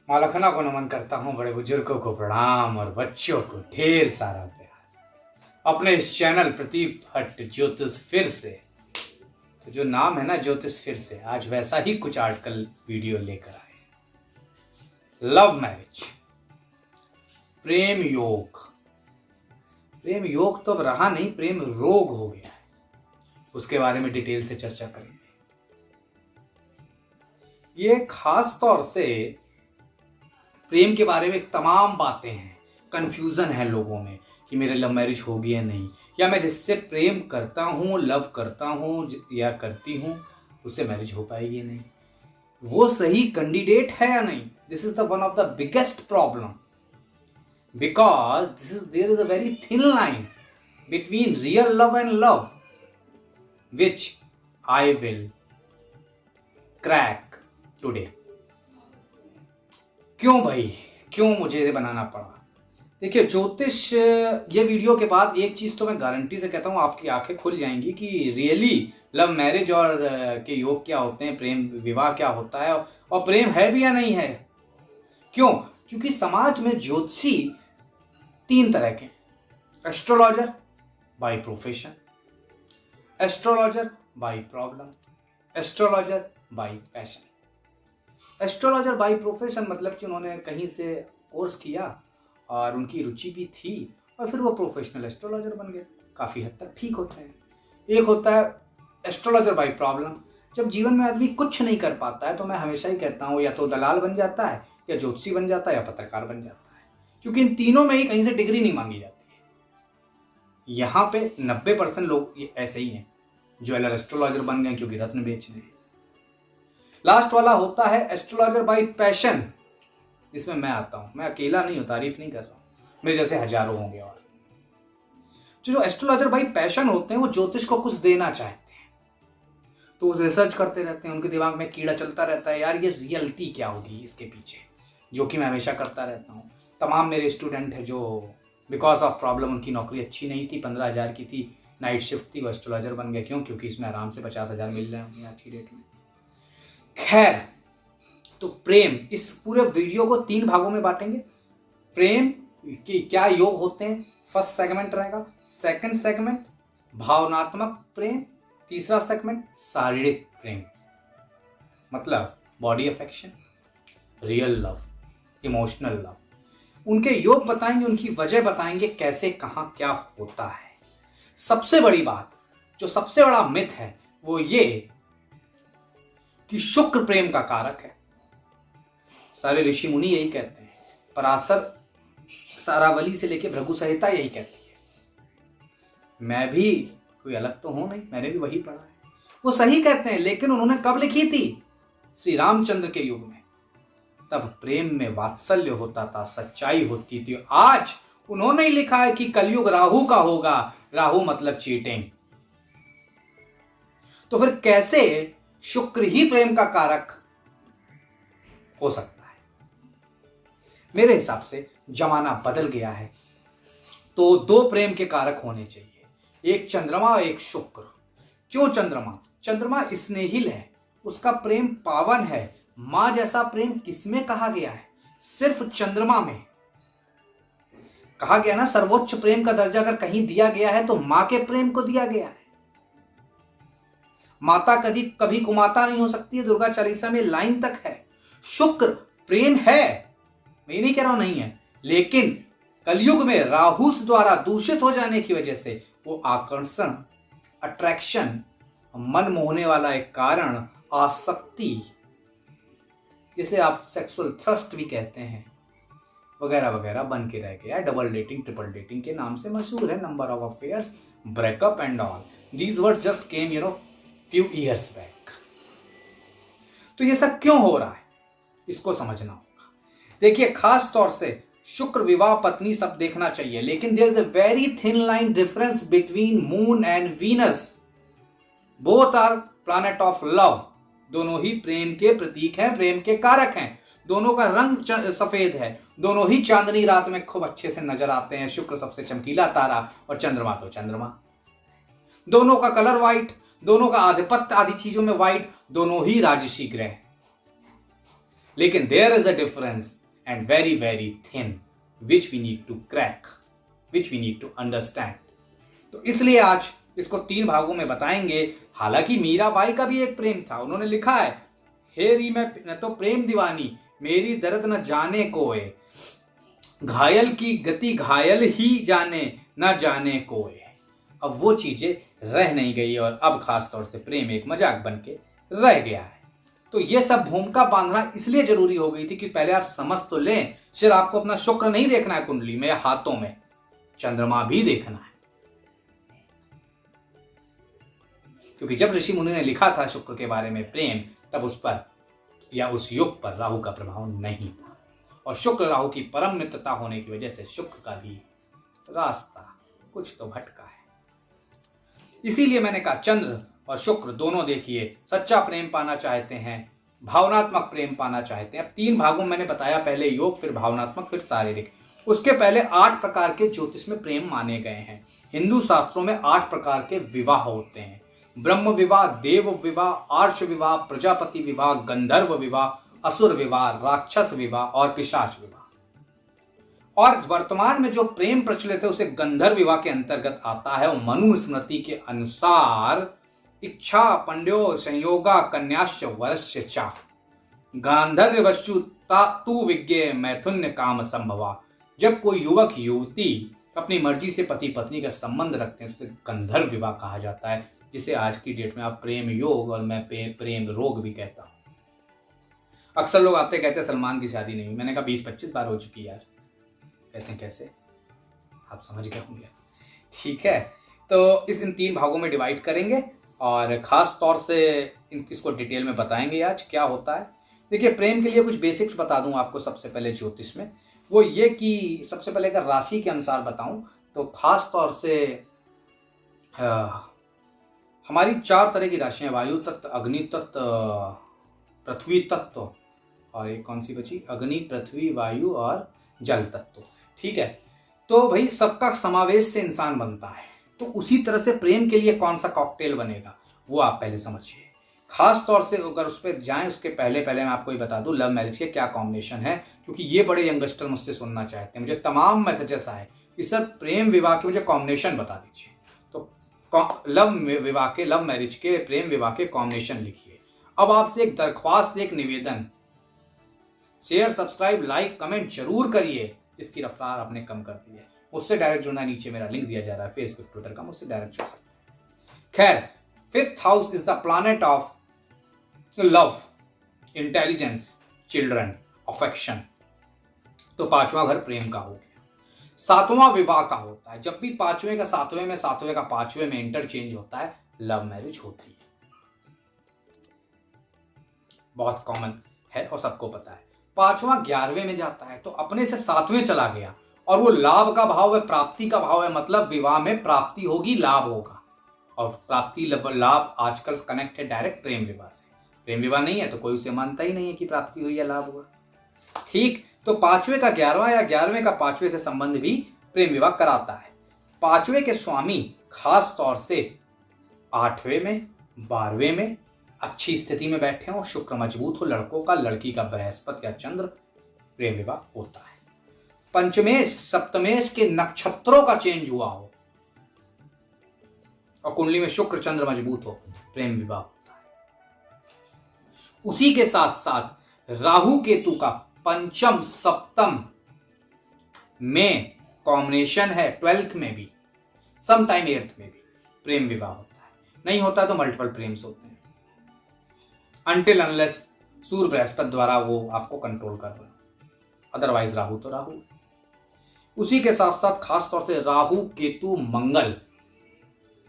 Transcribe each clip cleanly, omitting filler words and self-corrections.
माँ लखना को नमन करता हूँ, बड़े बुजुर्गों को प्रणाम और बच्चों को ढेर सारा प्यार। अपने इस चैनल प्रदीप भट्ट ज्योतिष फिर से, तो जो नाम है ना ज्योतिष फिर से, आज वैसा ही कुछ आर्टिकल वीडियो लेकर आए। लव मैरिज, प्रेम योग। प्रेम योग तो अब रहा नहीं, प्रेम रोग हो गया है। उसके बारे में डिटेल से चर्चा करेंगे। ये खास तौर से प्रेम के बारे में तमाम बातें हैं, कंफ्यूजन है लोगों में कि मेरे लव मैरिज होगी या नहीं, या मैं जिससे प्रेम करता हूँ, लव करता हूँ या करती हूँ, उससे मैरिज हो पाएगी या नहीं, वो सही कैंडिडेट है या नहीं। This is the one of the biggest problem, because there is a very thin line between real love and love, which I will crack today. क्यों भाई, क्यों मुझे ये बनाना पड़ा? देखिए ज्योतिष, ये वीडियो के बाद एक चीज तो मैं गारंटी से कहता हूँ, आपकी आंखें खुल जाएंगी कि रियली लव मैरिज और के योग क्या होते हैं, प्रेम विवाह क्या होता है, और प्रेम है भी या नहीं है। क्यों? क्योंकि समाज में ज्योतिषी तीन तरह के, astrologer by profession, astrologer by problem, astrologer by passion. Astrologer by profession मतलब कि उन्होंने कहीं से कोर्स किया और उनकी रुचि भी थी और फिर वो प्रोफेशनल एस्ट्रोलॉजर बन गए। काफ़ी हद तक ठीक होता है। एक होता है एस्ट्रोलॉजर बाय प्रॉब्लम, जब जीवन में आदमी कुछ नहीं कर पाता है तो मैं हमेशा ही कहता हूँ या तो दलाल बन जाता है, या ज्योतिषी बन जाता है, या पत्रकार बन जाता है, क्योंकि इन तीनों में ही कहीं से डिग्री नहीं मांगी जाती है। यहाँ पे 90% लोग ऐसे ही हैं, ज्वेलर एस्ट्रोलॉजर बन गए क्योंकि रत्न बेच रहे हैं। लास्ट वाला होता है एस्ट्रोलॉजर बाय पैशन, जिसमें मैं आता हूं। मैं अकेला नहीं हूं, तारीफ नहीं कर रहा हूं, मेरे जैसे हजारों होंगे। और जो एस्ट्रोलॉजर बाय पैशन होते हैं वो ज्योतिष को कुछ देना चाहते हैं, तो वो रिसर्च करते रहते हैं, उनके दिमाग में कीड़ा चलता रहता है, यार ये रियलिटी क्या होगी इसके पीछे, जो कि मैं हमेशा करता रहता हूँ। तमाम मेरे स्टूडेंट हैं जो बिकॉज ऑफ प्रॉब्लम, उनकी नौकरी अच्छी नहीं थी, 15,000 की थी, नाइट शिफ्ट थी, वो एस्ट्रोलॉजर बन गए। क्यों? क्योंकि इसमें आराम से 50,000 मिल रहे हैं आज की डेट में। खैर, तो प्रेम, इस पूरे वीडियो को 3 भागों में बांटेंगे। प्रेम की क्या योग होते हैं, फर्स्ट सेगमेंट रहेगा। सेकंड सेगमेंट भावनात्मक प्रेम। तीसरा सेगमेंट शारीरिक प्रेम, मतलब body affection, real love, emotional love. उनके योग बताएंगे, उनकी वजह बताएंगे, कैसे कहां क्या होता है। सबसे बड़ी बात, जो सबसे बड़ा मिथ है वो ये कि शुक्र प्रेम का कारक है। सारे ऋषि मुनि यही कहते हैं, पराशर सारावली से लेकर भृगु संहिता यही कहती है। मैं भी कोई अलग तो हूं नहीं, मैंने भी वही पढ़ा है। वो सही कहते हैं, लेकिन उन्होंने कब लिखी थी? श्री रामचंद्र के युग में। तब प्रेम में वात्सल्य होता था, सच्चाई होती थी। आज उन्होंने ही लिखा है कि कलयुग राहु का होगा, राहु मतलब चीटिंग। तो फिर कैसे शुक्र ही प्रेम का कारक हो सकता है? मेरे हिसाब से जमाना बदल गया है, तो 2 प्रेम के कारक होने चाहिए, एक चंद्रमा और एक शुक्र। क्यों चंद्रमा? चंद्रमा स्नेहिल है, उसका प्रेम पावन है। मां जैसा प्रेम किसमें कहा गया है? सिर्फ चंद्रमा में कहा गया ना, सर्वोच्च प्रेम का दर्जा अगर कहीं दिया गया है तो मां के प्रेम को दिया गया है। माता कभी कुमाता नहीं हो सकती है, दुर्गा चालीसा में लाइन तक है। शुक्र प्रेम है, मैं ये नहीं कह रहा हूं नहीं है, लेकिन कलयुग में राहु द्वारा दूषित हो जाने की वजह से वो आकर्षण, अट्रैक्शन, मन मोहने वाला एक कारण, आसक्ति, जिसे आप सेक्सुअल थ्रस्ट भी कहते हैं, वगैरह वगैरह बन के रह गया। डबल डेटिंग, ट्रिपल डेटिंग के नाम से मशहूर है। Number of affairs, breakup and all, these word just came few years back। तो ये सब क्यों हो रहा है, इसको समझना होगा। देखिए, खास तौर से शुक्र विवाह पत्नी सब देखना चाहिए, लेकिन there is a very thin line difference between moon and Venus. Both are planet of love, दोनों ही प्रेम के प्रतीक हैं, प्रेम के कारक हैं। दोनों का रंग सफेद है, दोनों ही चांदनी रात में खूब अच्छे से नजर आते हैं। शुक्र सबसे चमकीला तारा और चंद्रमा तो चंद्रमा। दोनों का कलर व्हाइट, दोनों का आधिपत्य आदि चीजों में व्हाइट, दोनों ही राजसी ग्रह। लेकिन there is a difference and very very thin which we need to crack, which we need to understand. तो इसलिए आज इसको 3 भागों में बताएंगे। हालांकि मीराबाई का भी एक प्रेम था, उन्होंने लिखा है, हेरी मैं तो प्रेम दीवानी, मेरी दर्द न जाने कोय, घायल की गति घायल ही जाने न जाने कोय। अब वो चीजें रह नहीं गई और अब खास तौर से प्रेम एक मजाक बन के रह गया है। तो ये सब भूमिका बांधना इसलिए जरूरी हो गई थी कि पहले आप समझ तो लें, सिर्फ आपको अपना शुक्र नहीं देखना है कुंडली में या हाथों में, चंद्रमा भी देखना है। क्योंकि जब ऋषि मुनि ने लिखा था शुक्र के बारे में प्रेम, तब उस पर या उस युग पर राहु का प्रभाव नहीं था, और शुक्र राहु की परम मित्रता होने की वजह से शुक्र का भी रास्ता कुछ तो भटका है। इसीलिए मैंने कहा चंद्र और शुक्र दोनों देखिए, सच्चा प्रेम पाना चाहते हैं, भावनात्मक प्रेम पाना चाहते हैं। अब 3 भागों में मैंने बताया, पहले योग, फिर भावनात्मक, फिर शारीरिक। उसके पहले 8 प्रकार के ज्योतिष में प्रेम माने गए हैं। हिंदू शास्त्रों में 8 प्रकार के विवाह होते हैं। ब्रह्म विवाह, देव विवाह, आर्ष विवाह, प्रजापति विवाह, गंधर्व विवाह, असुर विवाह, राक्षस विवाह और पिशाच विवाह। और वर्तमान में जो प्रेम प्रचलित है उसे गंधर्व विवाह के अंतर्गत आता है। और मनुस्मृति के अनुसार इच्छा पंड्यो संयोगा कन्याश्च वरस्य चा, गांधर्वश्चु तु विज्ञे मैथुन्य काम संभवा। जब कोई युवक युवती अपनी मर्जी से पति पत्नी का संबंध रखते हैं तो उसे गंधर्व विवाह कहा जाता है, जिसे आज की डेट में आप प्रेम योग और मैं प्रेम रोग भी कहता हूं। अक्सर लोग आते कहते हैं सलमान की शादी नहीं हुई, मैंने कहा 20-25 बार हो चुकी यार। कहते हैं कैसे, आप समझ गए होंगे। ठीक है, तो इन 3 भागों में डिवाइड करेंगे और खास तौर से इसको डिटेल में बताएंगे आज क्या होता है। देखिए, प्रेम के लिए कुछ बेसिक्स बता दूं आपको। सबसे पहले ज्योतिष में वो ये कि सबसे पहले अगर राशि के अनुसार बताऊं तो खास तौर से हमारी 4 तरह की राशियां, वायु तत्व, अग्नि तत्व, पृथ्वी तत्व, और एक कौन सी बची, अग्नि, पृथ्वी, वायु और जल तत्व। ठीक है, तो भाई सबका समावेश से इंसान बनता है। तो उसी तरह से प्रेम के लिए कौन सा कॉकटेल बनेगा वो आप पहले समझिए। खास तौर से अगर उस पर जाएं उसके पहले मैं आपको ये बता दूं लव मैरिज के क्या कॉम्बिनेशन है, क्योंकि ये बड़े यंगस्टर मुझसे सुनना चाहते हैं। मुझे तमाम मैसेजेस आए कि सर प्रेम विवाह के मुझे कॉम्बिनेशन बता दीजिए। तो लव मैरिज के, प्रेम विवाह के कॉम्बिनेशन लिखिए। अब आपसे एक दरख्वास्त, एक निवेदन, शेयर, सब्सक्राइब, लाइक, कमेंट जरूर करिए। इसकी रफ्तार आपने कम कर दी है। मुझसे डायरेक्ट जुड़ना, नीचे मेरा लिंक दिया जा रहा है फेसबुक ट्विटर का, मुझसे डायरेक्ट जुड़ सकते हैं। खैर, 5th house is the planet of love, intelligence, children, affection. तो 5वां घर प्रेम का हो गया। 7वां विवाह का होता है। जब भी 5वें का 7वें में, 7वें का 5वें में इंटरचेंज होता है, लव मैरिज होती है। बहुत कॉमन है और सबको पता है। 5वां 11वें में जाता है तो अपने से 7वें चला गया, और वो लाभ का भाव है, प्राप्ति का भाव है। मतलब विवाह में प्राप्ति होगी, लाभ होगा। और प्राप्ति लाभ आजकल कनेक्ट है डायरेक्ट प्रेम विवाह से। प्रेम विवाह नहीं है तो कोई उसे मानता ही नहीं है कि प्राप्ति हुई या लाभ हुआ। ठीक, तो 5वें का 11वां या 11वें का 5वें से संबंध भी प्रेम विवाह कराता है। 5वें के स्वामी खास तौर से 8वें में, 12वें में अच्छी स्थिति में बैठे हो, शुक्र मजबूत हो, लड़कों का, लड़की का बृहस्पति या चंद्र, प्रेम विवाह होता है। पंचमेश सप्तमेश के नक्षत्रों का चेंज हुआ हो और कुंडली में शुक्र चंद्र मजबूत हो, प्रेम विवाह होता है। उसी के साथ साथ राहु केतु का 5म सप्तम में कॉम्बिनेशन है, 12th में भी, समटाइम 8th में भी प्रेम विवाह होता है। नहीं होता तो मल्टीपल प्रेम्स होते हैं, अनटिल अनलेस सूर्य बृहस्पति द्वारा वो आपको कंट्रोल कर रहे हैं। अदरवाइज राहु तो राहु। उसी के साथ साथ खास तौर से राहु केतु मंगल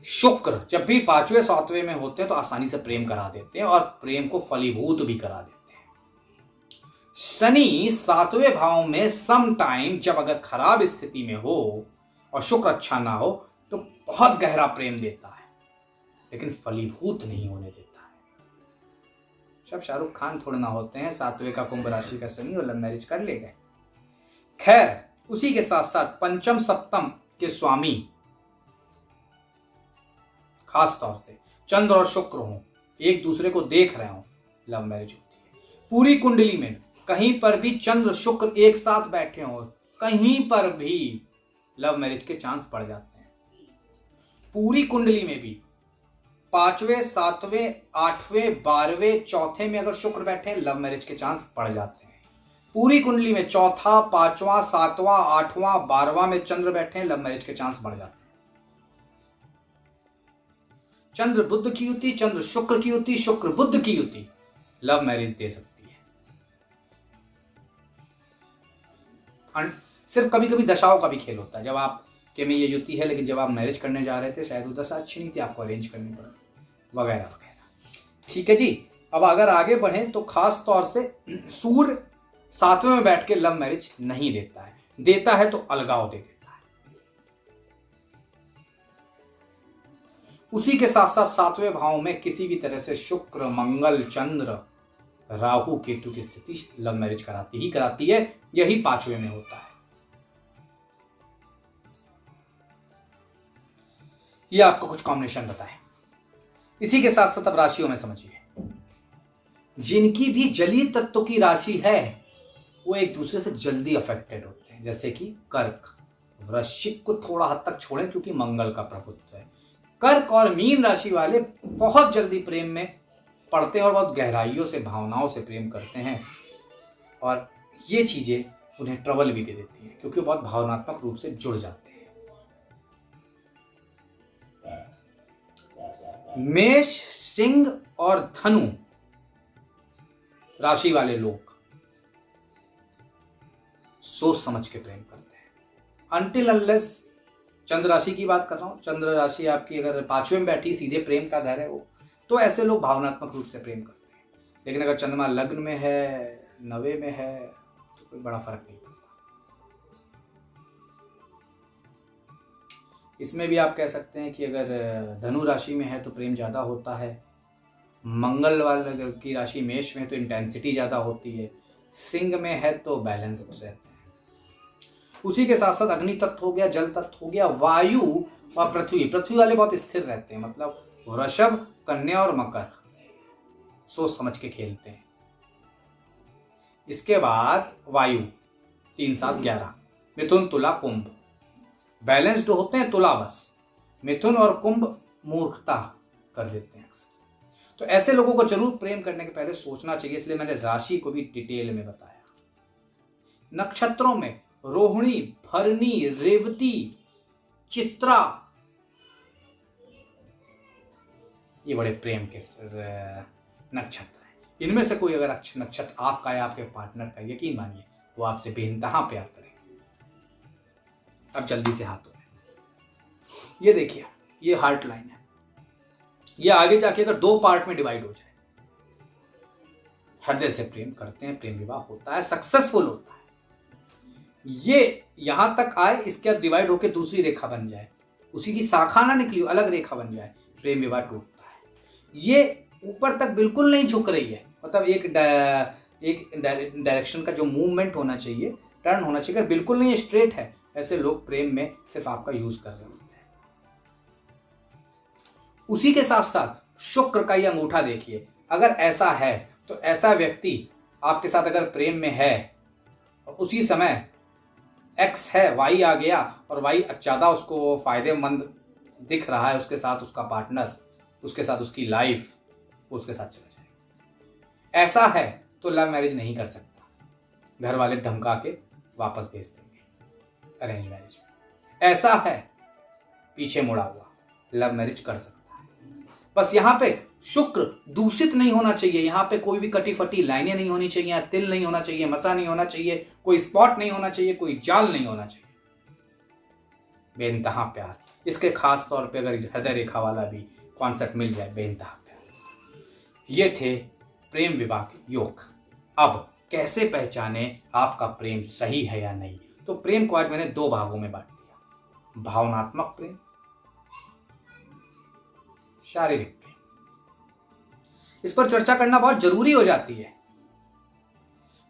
शुक्र जब भी 5वें 7वें में होते हैं तो आसानी से प्रेम करा देते हैं और प्रेम को फलीभूत भी करा देते हैं। शनि 7वें भाव में सम टाइम जब अगर खराब स्थिति में हो और शुक्र अच्छा ना हो तो बहुत गहरा प्रेम देता है, लेकिन फलीभूत नहीं होने देता है। सब शाहरुख खान थोड़े ना होते हैं। 7वें का कुंभ राशि का शनि और लव मैरिज कर ले गए। खैर, उसी के साथ साथ 5म सप्तम के स्वामी खास तौर से चंद्र और शुक्र हो, एक दूसरे को देख रहे हो, लव मैरिज होती है। पूरी कुंडली में कहीं पर भी चंद्र शुक्र एक साथ बैठे हो, कहीं पर भी लव मैरिज के चांस बढ़ जाते हैं। पूरी कुंडली में भी 5वें 7वें 8वें 12वें चौथे में अगर शुक्र बैठे, लव मैरिज के चांस बढ़ जाते हैं। पूरी कुंडली में चौथा 5वां 7वां 8वां 12वां में चंद्र बैठे हैं, लव मैरिज के चांस बढ़ जाते हैं। चंद्र बुध की युति, चंद्र शुक्र की युति, शुक्र बुध की युति लव मैरिज दे सकती है। सिर्फ कभी कभी दशाओं का भी खेल होता है। जब आप के में ये युति है, लेकिन जब आप मैरिज करने जा रहे थे शायद वो दशा अच्छी नहीं थी, आपको अरेंज करनी पड़ी, वगैरह वगैरह। ठीक है जी। अब अगर आगे बढ़े तो खास तौर से सूर्य 7वें में बैठ के लव मैरिज नहीं देता है, देता है तो अलगाव दे देता है। उसी के साथ साथ 7वें भाव में किसी भी तरह से शुक्र मंगल चंद्र राहु केतु की स्थिति लव मैरिज कराती ही कराती है। यही 5वें में होता है। ये आपको कुछ कॉम्बिनेशन बताए। इसी के साथ साथ अब राशियों में समझिए, जिनकी भी जलीय तत्व की राशि है वो एक दूसरे से जल्दी अफेक्टेड होते हैं। जैसे कि कर्क, वृश्चिक को थोड़ा हद तक छोड़ें क्योंकि मंगल का प्रभुत्व है। कर्क और मीन राशि वाले बहुत जल्दी प्रेम में पड़ते हैं और बहुत गहराइयों से भावनाओं से प्रेम करते हैं, और ये चीजें उन्हें ट्रबल भी दे देती हैं क्योंकि वो बहुत भावनात्मक रूप से जुड़ जाते हैं। मेष, सिंह और धनु राशि वाले लोग सोच समझ के प्रेम करते हैं। अनटिल अनलेस, चंद्र राशि की बात कर रहा हूं, चंद्र राशि आपकी अगर 5वें में बैठी, सीधे प्रेम का घर है वो, तो ऐसे लोग भावनात्मक रूप से प्रेम करते हैं। लेकिन अगर चंद्रमा लग्न में है, 9वें में है, तो कोई बड़ा फर्क नहीं पड़ता। इसमें भी आप कह सकते हैं कि अगर धनु राशि में है तो प्रेम ज़्यादा होता है, मंगल वाले की राशि मेष में तो इंटेंसिटी ज़्यादा होती है, सिंह में है तो बैलेंस्ड रहते हैं। उसी के साथ साथ अग्नि तत्व हो गया, जल तत्व हो गया, वायु और पृथ्वी, पृथ्वी वाले बहुत स्थिर रहते हैं। मतलब वृषभ, कन्या और मकर सोच समझ के खेलते हैं। इसके बाद वायु 3 7 11, मिथुन तुला कुंभ बैलेंस्ड होते हैं, तुला बस, मिथुन और कुंभ मूर्खता कर देते हैं अक्सर। तो ऐसे लोगों को जरूर प्रेम करने के पहले सोचना चाहिए, इसलिए मैंने राशि को भी डिटेल में बताया। नक्षत्रों में रोहिणी, भरणी, रेवती, चित्रा, ये बड़े प्रेम के नक्षत्र हैं। इनमें से कोई अगर नक्षत्र आपका या आपके पार्टनर का, यकीन मानिए वो आपसे बेइंतहा प्यार करेंगे। अब जल्दी से हाथों में ये देखिए, ये हार्ट लाइन है। ये आगे जाके अगर 2 पार्ट में डिवाइड हो जाए, हृदय से प्रेम करते हैं, प्रेम विवाह होता है, सक्सेसफुल होता है। ये यहां तक आए, इसके बाद डिवाइड होकर दूसरी रेखा बन जाए, उसी की शाखा ना निकली, अलग रेखा बन जाए, प्रेम विवाह टूटता है। ये ऊपर तक बिल्कुल नहीं झुक रही है, मतलब एक डायरेक्शन का जो मूवमेंट होना चाहिए, टर्न होना चाहिए, अगर बिल्कुल नहीं स्ट्रेट है, ऐसे लोग प्रेम में सिर्फ आपका यूज कर रहे होते हैं। उसी के साथ साथ शुक्र का ये अंगूठा देखिए, अगर ऐसा है तो ऐसा व्यक्ति आपके साथ अगर प्रेम में है और उसी समय एक्स है, वाई आ गया और वाई ज्यादा उसको फायदेमंद दिख रहा है, उसके साथ उसका पार्टनर, उसके साथ उसकी लाइफ, वो उसके साथ चला जाए। ऐसा है तो लव मैरिज नहीं कर सकता, घर वाले धमका के वापस भेज देंगे अरेंज मैरिज। ऐसा है पीछे मुड़ा हुआ, लव मैरिज कर सकता है। बस यहाँ पे शुक्र दूषित नहीं होना चाहिए, यहाँ पे कोई भी कटी फटी लाइनें नहीं होनी चाहिए, तिल नहीं होना चाहिए, मसा नहीं होना चाहिए, कोई स्पॉट नहीं होना चाहिए, कोई जाल नहीं होना चाहिए, बेइंतहा प्यार। इसके खास तौर पे अगर हृदय रेखा वाला भी कॉन्सेप्ट मिल जाए, बेइंतहा प्यार। ये थे प्रेम विवाह के योग। अब कैसे पहचाने आपका प्रेम सही है या नहीं, तो प्रेम को आज मैंने 2 भागों में बांट दिया, भावनात्मक प्रेम, शारीरिक प्रेम। इस पर चर्चा करना बहुत जरूरी हो जाती है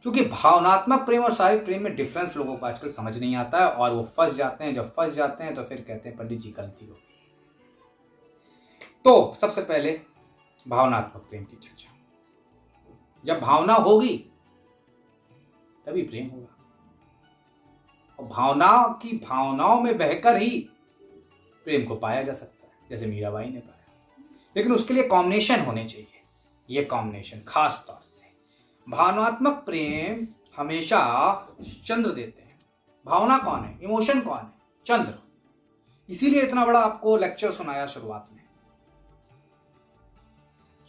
क्योंकि भावनात्मक प्रेम और शारीरिक प्रेम में डिफरेंस लोगों को आजकल समझ नहीं आता है और वो फंस जाते हैं। जब फंस जाते हैं तो फिर कहते हैं पंडित जी गलती हो गई। तो सबसे पहले भावनात्मक प्रेम की चर्चा। जब भावना होगी तभी प्रेम होगा। और भावनाओं में बहकर ही प्रेम को पाया जा सकता है, जैसे मीराबाई ने पाया। लेकिन उसके लिए कॉम्बिनेशन होने चाहिए। ये कॉम्बिनेशन खास तौर से भावनात्मक प्रेम हमेशा चंद्र देते हैं। भावना कौन है, इमोशन कौन है? चंद्र। इसीलिए इतना बड़ा आपको लेक्चर सुनाया शुरुआत में।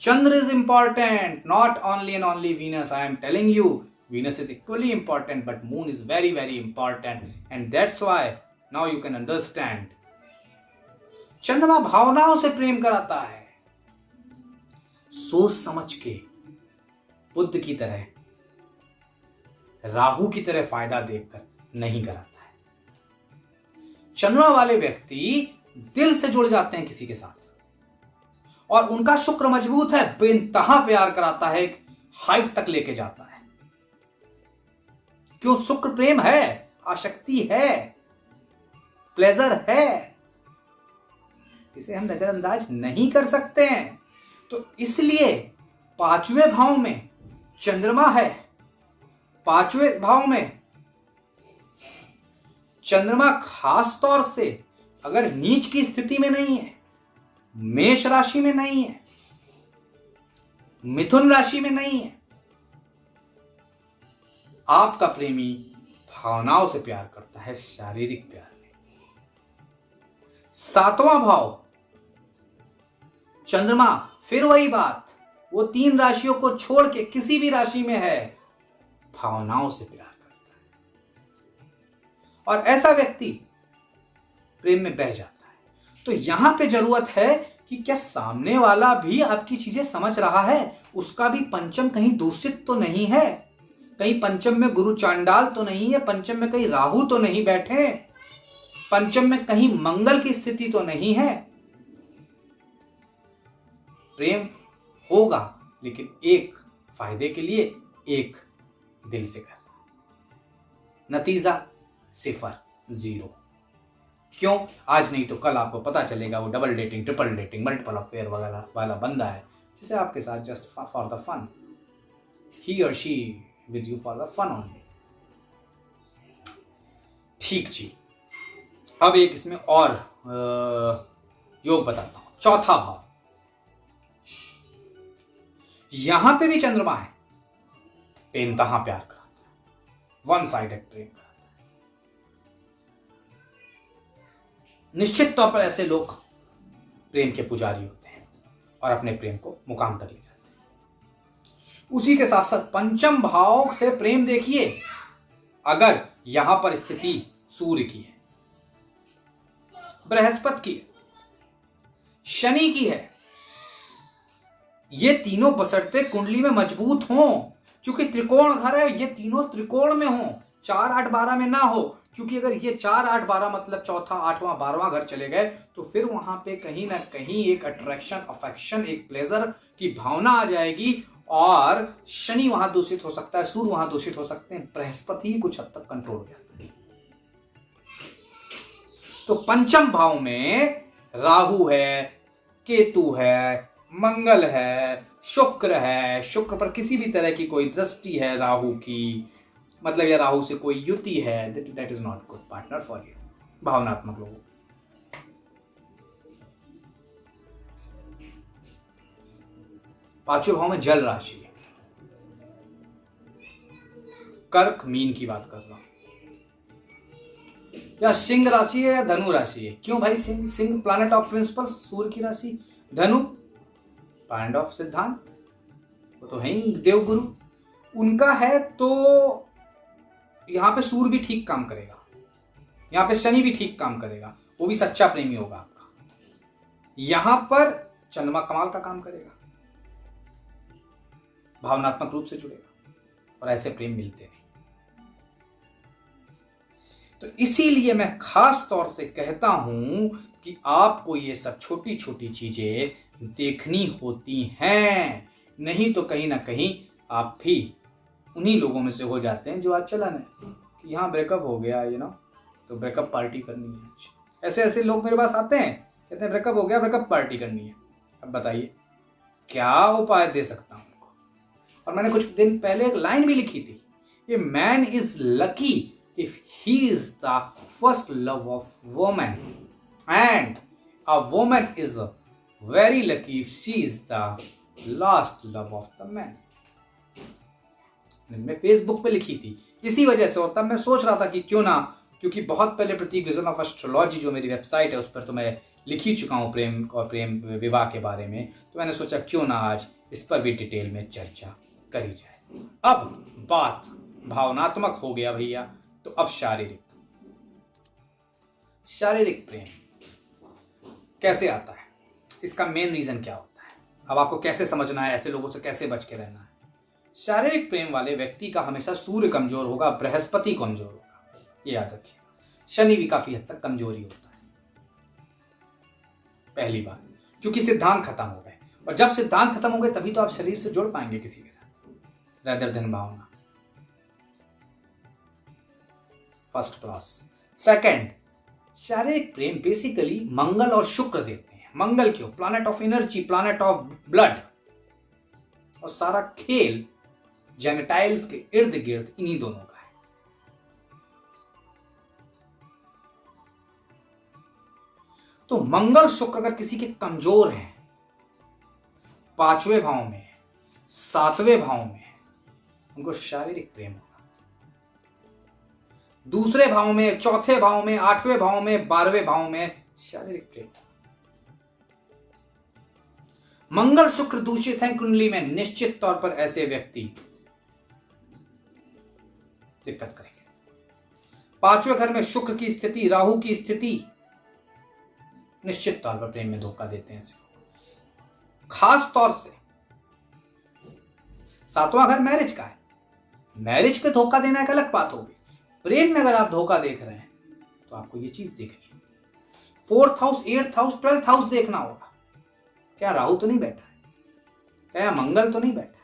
Chandra is important, not only and only Venus. I am telling you, Venus is equally important, but Moon is very, very important. And that's why now you can understand. चंद्रमा भावनाओं से प्रेम कराता है, सोच समझ के, बुद्ध की तरह, राहु की तरह फायदा देखकर नहीं कराता है। चंद्रमा वाले व्यक्ति दिल से जुड़ जाते हैं किसी के साथ, और उनका शुक्र मजबूत है, बेइंतहा प्यार कराता है, एक हाइट तक लेके जाता है। क्यों? शुक्र प्रेम है, आसक्ति है, प्लेजर है, इसे हम नजरअंदाज नहीं कर सकते हैं। तो इसलिए 5वें भाव में चंद्रमा है। 5वें भाव में चंद्रमा खास तौर से अगर नीच की स्थिति में नहीं है, मेष राशि में नहीं है, मिथुन राशि में नहीं है, आपका प्रेमी भावनाओं से प्यार करता है, शारीरिक प्यार में। 7वां भाव चंद्रमा, फिर वही बात, वो 3 राशियों को छोड़ के किसी भी राशि में है, भावनाओं से प्यार करता है, और ऐसा व्यक्ति प्रेम में बह जाता है। तो यहां पे जरूरत है कि क्या सामने वाला भी आपकी चीजें समझ रहा है, उसका भी पंचम कहीं दूषित तो नहीं है, कहीं पंचम में गुरु चांडाल तो नहीं है, पंचम में कहीं राहु तो नहीं बैठे, पंचम में कहीं मंगल की स्थिति तो नहीं है। प्रेम होगा, लेकिन एक फायदे के लिए, एक दिल से करना। नतीजा 0, 0। क्यों? आज नहीं तो कल आपको पता चलेगा वो double dating, triple dating, multiple affair वगैरह वाला बंदा है, जिसे आपके साथ जस्ट फॉर द फन, ही और she with you for the fun only. ठीक जी। अब एक इसमें और योग बताता हूं। 4था भाव, यहां पे भी चंद्रमा है, बेइंतहा प्यार कराता है, वन साइडेड प्रेम कराता है। निश्चित तौर पर ऐसे लोग प्रेम के पुजारी होते हैं और अपने प्रेम को मुकाम तक ले जाते हैं। उसी के साथ साथ पंचम भाव से प्रेम देखिए, अगर यहां पर स्थिति सूर्य की है, बृहस्पति की है, शनि की है, ये तीनों बसरते कुंडली में मजबूत हों, क्योंकि त्रिकोण घर है, ये तीनों त्रिकोण में हों, 4, 8, 12 में ना हो। क्योंकि अगर ये 4, 8, 12 मतलब चौथा, 8वां, 12वां घर चले गए, तो फिर वहां पे कहीं ना कहीं एक अट्रैक्शन, अफेक्शन, एक प्लेजर की भावना आ जाएगी, और शनि वहां दूषित हो सकता है, सूर्य वहां दूषित हो सकते हैं, बृहस्पति ही कुछ हद तक कंट्रोल हो जाता है। तो पंचम भाव में राहु है, केतु है, मंगल है, शुक्र है, शुक्र पर किसी भी तरह की कोई दृष्टि है राहु की, मतलब या राहु से कोई युति है, that is not good partner for you, भावनात्मक लोगों। 5वें भाव में जल राशि है, कर्क, मीन की बात कर रहा हूं, या सिंह राशि है या धनु राशि है। क्यों भाई? सिंह प्लैनेट ऑफ प्रिंसिपल, सूर्य की राशि, धनु प्लैनेट ऑफ सिद्धांत, वो तो है ही देवगुरु, उनका है। तो यहां पे सूर्य भी ठीक काम करेगा, यहां पे शनि भी ठीक काम करेगा, वो भी सच्चा प्रेमी होगा आपका। यहां पर चंद्रमा कमाल का काम करेगा, भावनात्मक रूप से जुड़ेगा, और ऐसे प्रेम मिलते नहीं। तो इसीलिए मैं खास तौर से कहता हूं कि आपको ये सब छोटी छोटी चीजें देखनी होती हैं, नहीं तो कहीं ना कहीं आप भी उन्हीं लोगों में से हो जाते हैं जो आज चलन है कि यहाँ ब्रेकअप हो गया, तो ब्रेकअप पार्टी करनी है। ऐसे ऐसे लोग मेरे पास आते हैं, कहते हैं ब्रेकअप हो गया, ब्रेकअप पार्टी करनी है। अब बताइए क्या उपाय दे सकता हूं उनको। और मैंने कुछ दिन पहले एक लाइन भी लिखी थी, a man is lucky if he is the first love of woman and a woman is very lucky if she is the last love of the man. मैं फेसबुक पे लिखी थी इसी वजह से, और तब मैं सोच रहा था कि क्यों ना, क्योंकि बहुत पहले प्रतीक विजन ऑफ एस्ट्रोलॉजी जो मेरी वेबसाइट है उस पर तो मैं लिख ही चुका हूँ प्रेम और प्रेम विवाह के बारे में, तो मैंने सोचा क्यों ना आज इस पर भी डिटेल में चर्चा करी जाए। अब बात भावनात्मक हो गया भैया, तो अब शारीरिक प्रेम कैसे आता है, इसका मेन रीजन क्या होता है, अब आपको कैसे समझना है, ऐसे लोगों से कैसे बच के रहना है। शारीरिक प्रेम वाले व्यक्ति का हमेशा सूर्य कमजोर होगा, बृहस्पति कमजोर होगा, ये याद रखिए। शनि भी काफी हद तक कमजोरी होता है। पहली बात, क्योंकि सिद्धांत खत्म हो गए, और जब सिद्धांत खत्म हो गए तभी तो आप शरीर से जुड़ पाएंगे किसी के साथ, रदर देन भावना। First class. सेकंड, शारीरिक प्रेम बेसिकली मंगल और शुक्र देते हैं। मंगल क्यों? Planet of energy, planet of blood, और सारा खेल जेनेटाइल्स के इर्द गिर्द इन्हीं दोनों का है। तो मंगल शुक्र अगर किसी के कमजोर हैं, 5वें भाव में, 7वें भाव में, उनको शारीरिक प्रेम होगा। दूसरे भाव में, चौथे भाव में, 8वें भाव में, 12वें भाव में शारीरिक प्रेम। मंगल शुक्र दूषित है कुंडली में, निश्चित तौर पर ऐसे व्यक्ति दिक्कत करेंगे। 5वें घर में शुक्र की स्थिति, राहु की स्थिति, निश्चित तौर पर प्रेम में धोखा देते हैं। खास तौर से 7वां घर मैरिज का है, मैरिज पे धोखा देना एक अलग बात होगी। प्रेम में अगर आप धोखा देख रहे हैं तो आपको ये चीज देखनी है। 4th house, 8th house, 12th house देखना होगा। क्या राहु तो नहीं बैठा है? क्या मंगल तो नहीं बैठा है?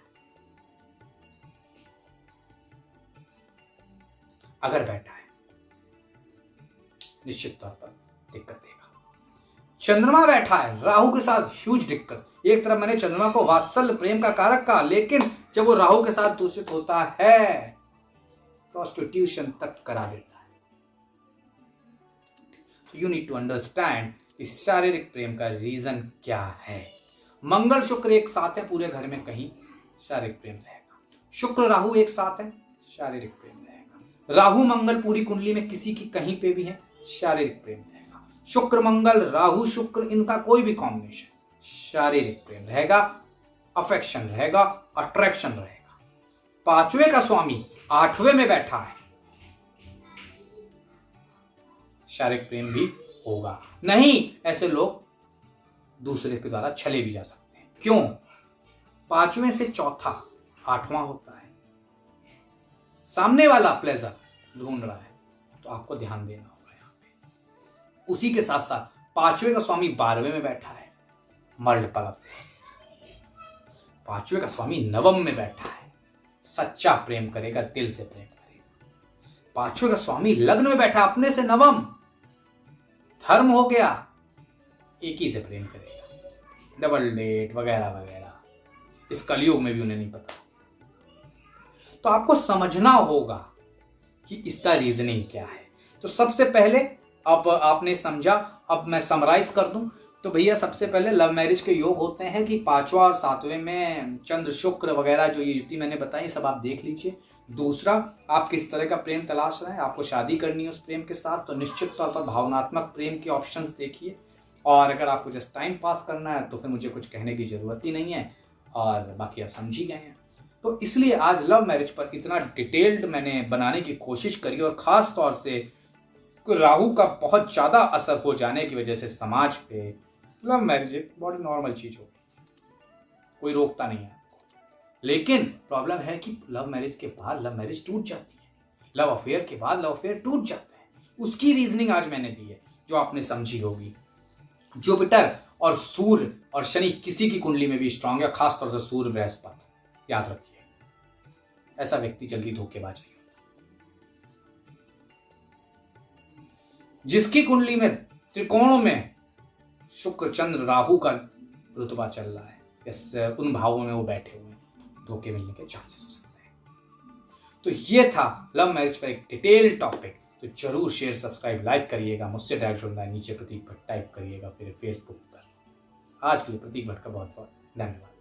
अगर बैठा है निश्चित तौर पर दिक्कत देगा। चंद्रमा बैठा है राहु के साथ, ह्यूज दिक्कत। एक तरफ मैंने चंद्रमा को वात्सल्य प्रेम का कारक कहा, लेकिन जब वो राहु के साथ दूषित होता है प्रोस्टिट्यूशन तक करा देता है। यू नीड टू अंडरस्टैंड इस शारीरिक प्रेम का रीजन क्या है। मंगल शुक्र एक साथ है पूरे घर में, कहीं शारीरिक प्रेम रहेगा। शुक्र राहु एक साथ है, शारीरिक प्रेम रहेगा। राहु मंगल पूरी कुंडली में किसी की कहीं पे भी है, शारीरिक प्रेम रहेगा। शुक्र मंगल, राहु शुक्र, इनका कोई भी कॉम्बिनेशन, शारीरिक प्रेम रहेगा, अफेक्शन रहेगा, अट्रैक्शन रहेगा। 5वें का स्वामी 8वें में बैठा है, शारीरिक प्रेम भी होगा। नहीं, ऐसे लोग दूसरे के द्वारा छले भी जा सकते हैं। क्यों? 5वें से चौथा 8वां होता है। सामने वाला प्लेजर ढूंढ रहा है तो आपको ध्यान देना होगा यहां पे। उसी के साथ साथ 5वें का स्वामी 12वें में बैठा है, मल्टीपल अफेयर्स। 5वें का स्वामी 9वें में बैठा है, सच्चा प्रेम करेगा, दिल से प्रेम करेगा। 5वें का स्वामी लग्न में बैठा, अपने से 9वें, धर्म हो गया, एक ही से प्रेम करेगा। डबल डेट वगैरह वगैरह इस कलयुग में भी उन्हें नहीं पता। तो आपको समझना होगा कि इसका रीजनिंग क्या है। तो सबसे पहले अब आपने समझा, अब मैं समराइज कर दूं तो भैया सबसे पहले लव मैरिज के योग होते हैं कि 5वां और 7वें में चंद्र शुक्र वगैरह जो ये युति मैंने बताई सब आप देख लीजिए। दूसरा, आप किस तरह का प्रेम तलाश रहे हैं, आपको शादी करनी है उस प्रेम के साथ तो निश्चित तौर पर भावनात्मक प्रेम के ऑप्शंस देखिए। और अगर आपको जस्ट टाइम पास करना है तो फिर मुझे कुछ कहने की जरूरत ही नहीं है, और बाकी आप समझ ही गए हैं। तो इसलिए आज लव मैरिज पर इतना डिटेल्ड मैंने बनाने की कोशिश करी, और ख़ास तौर से राहु का बहुत ज़्यादा असर हो जाने की वजह से समाज पे लव मैरिज एक बहुत नॉर्मल चीज़ होगी, कोई रोकता नहीं है। लेकिन प्रॉब्लम है कि लव मैरिज के बाद लव मैरिज टूट जाती है, लव अफेयर के बाद लव अफेयर टूट जाता है। उसकी रीजनिंग आज मैंने दी है जो आपने समझी होगी। जुपिटर और सूर्य और शनि किसी की कुंडली में भी स्ट्रांग है, खासतौर से सूर्य बृहस्पति, याद रखिए ऐसा व्यक्ति जल्दी धोखेबाज नहीं होता। जिसकी कुंडली में त्रिकोणों में शुक्र चंद्र राहु का रुतबा चल रहा है, उन भावों में वो बैठे हुए हैं, धोखे मिलने के चांसेस हो सकते हैं। तो ये था लव मैरिज पर एक डिटेल टॉपिक। तो जरूर शेयर, सब्सक्राइब, लाइक करिएगा। मुझसे डायरेक्ट जुड़ना है, नीचे प्रतीक भट्ट टाइप करिएगा फिर फेसबुक पर। आज के लिए प्रतीक भट्ट का बहुत बहुत धन्यवाद।